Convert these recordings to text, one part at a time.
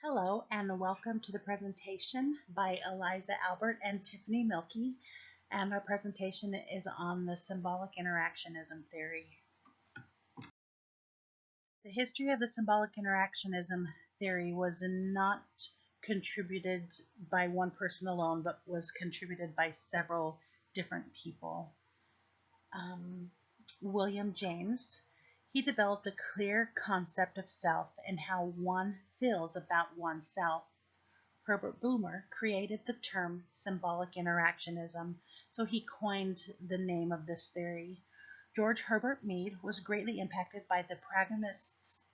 Hello and welcome to the presentation by Eliza Albert and Tiffany Milkey, and our presentation is on the symbolic interactionism theory. The history of the symbolic interactionism theory was not contributed by one person alone, but was contributed by several different people. William James, he developed a clear concept of self and how one feels about oneself. Herbert Blumer created the term symbolic interactionism, so he coined the name of this theory. George Herbert Mead was greatly impacted by the pragmatists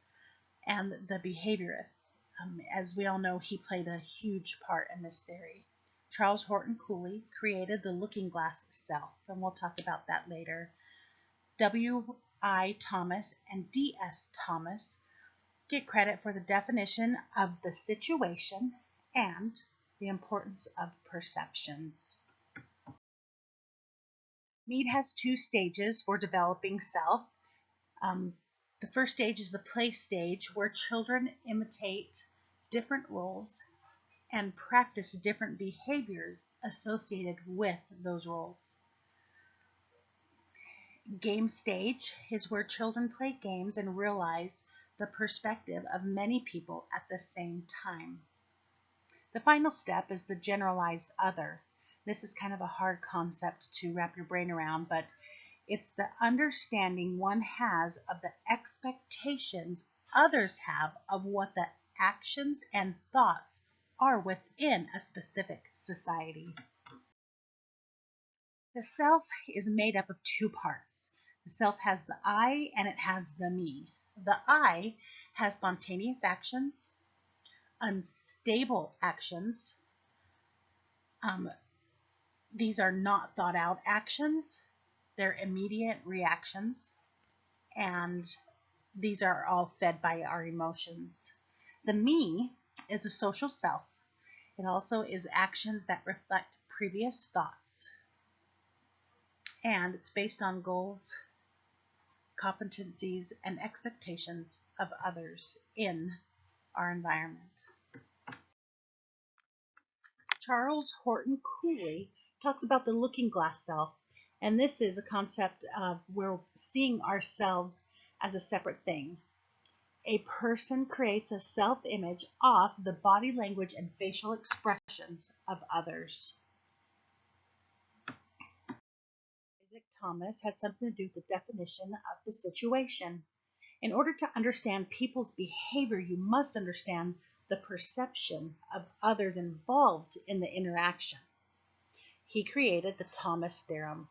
and the behaviorists. As we all know, he played a huge part in this theory. Charles Horton Cooley created the looking glass self, and we'll talk about that later. W.I. Thomas and D.S. Thomas get credit for the definition of the situation and the importance of perceptions. Mead has two stages for developing self. The first stage is the play stage, where children imitate different roles and practice different behaviors associated with those roles. Game stage is where children play games and realize the perspective of many people at the same time. The final step is the generalized other. This is kind of a hard concept to wrap your brain around, but it's the understanding one has of the expectations others have of what the actions and thoughts are within a specific society. The self is made up of two parts. The self has the I and it has the me. The I has spontaneous actions, unstable actions. These are not thought out actions. They're immediate reactions, and these are all fed by our emotions. The me is a social self. It also is actions that reflect previous thoughts, and it's based on goals, competencies, and expectations of others in our environment. Charles Horton Cooley talks about the looking glass self, and this is a concept of we're seeing ourselves as a separate thing. A person creates a self-image off the body language and facial expressions of others. Isaac Thomas had something to do with the definition of the situation. In order to understand people's behavior, you must understand the perception of others involved in the interaction. He created the Thomas theorem.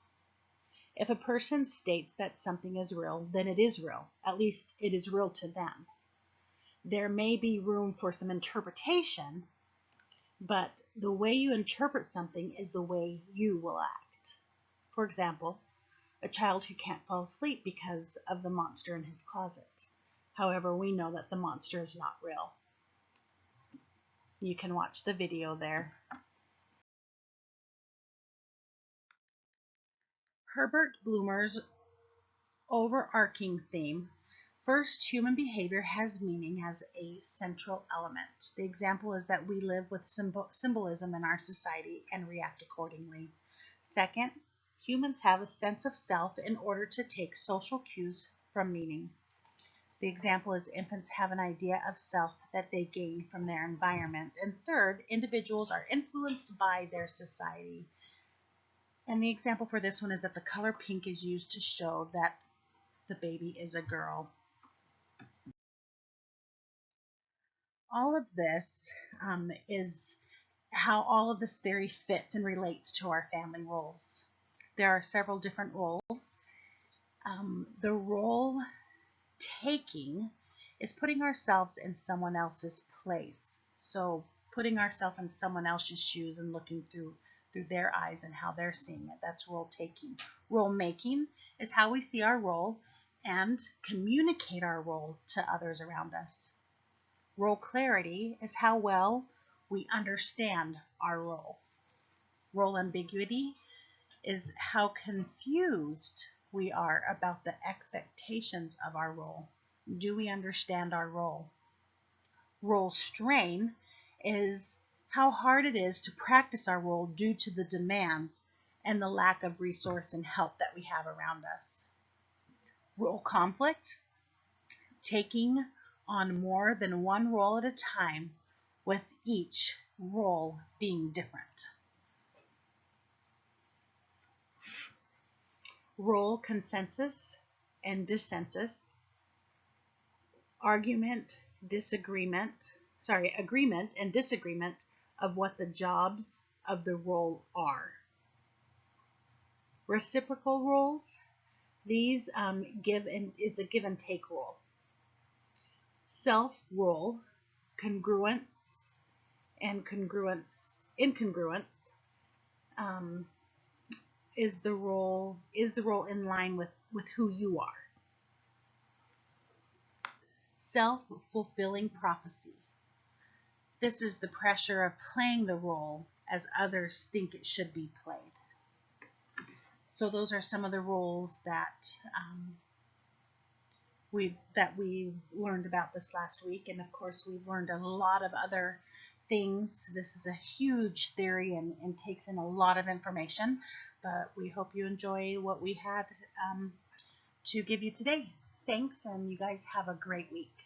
If a person states that something is real, then it is real. At least it is real to them. There may be room for some interpretation, but the way you interpret something is the way you will act. For example, a child who can't fall asleep because of the monster in his closet. However, we know that the monster is not real. You can watch the video there. Herbert Blumer's overarching theme: first, human behavior has meaning as a central element. The example is that we live with symbolism in our society and react accordingly. Second, humans have a sense of self in order to take social cues from meaning. The example is infants have an idea of self that they gain from their environment. And third, individuals are influenced by their society. And the example for this one is that the color pink is used to show that the baby is a girl. All of this is how all of this theory fits and relates to our family roles. There are several different roles. The role taking is putting ourselves in someone else's place. So putting ourselves in someone else's shoes and looking through their eyes and how they're seeing it. That's role taking. Role making is how we see our role and communicate our role to others around us. Role clarity is how well we understand our role. Role ambiguity is how confused we are about the expectations of our role. Do we understand our role? Role strain is how hard it is to practice our role due to the demands and the lack of resource and help that we have around us. Role conflict, taking on more than one role at a time, with each role being different. Role consensus and dissensus, agreement and disagreement of what the jobs of the role are. Reciprocal roles, these is a give and take role. Self role, congruence and incongruence, is the role in line with who you are. Self-fulfilling prophecy. This is the pressure of playing the role as others think it should be played. So those are some of the roles that we learned about this last week, and of course we've learned a lot of other things. This is a huge theory and takes in a lot of information, but we hope you enjoy what we had to give you today. Thanks, and you guys have a great week.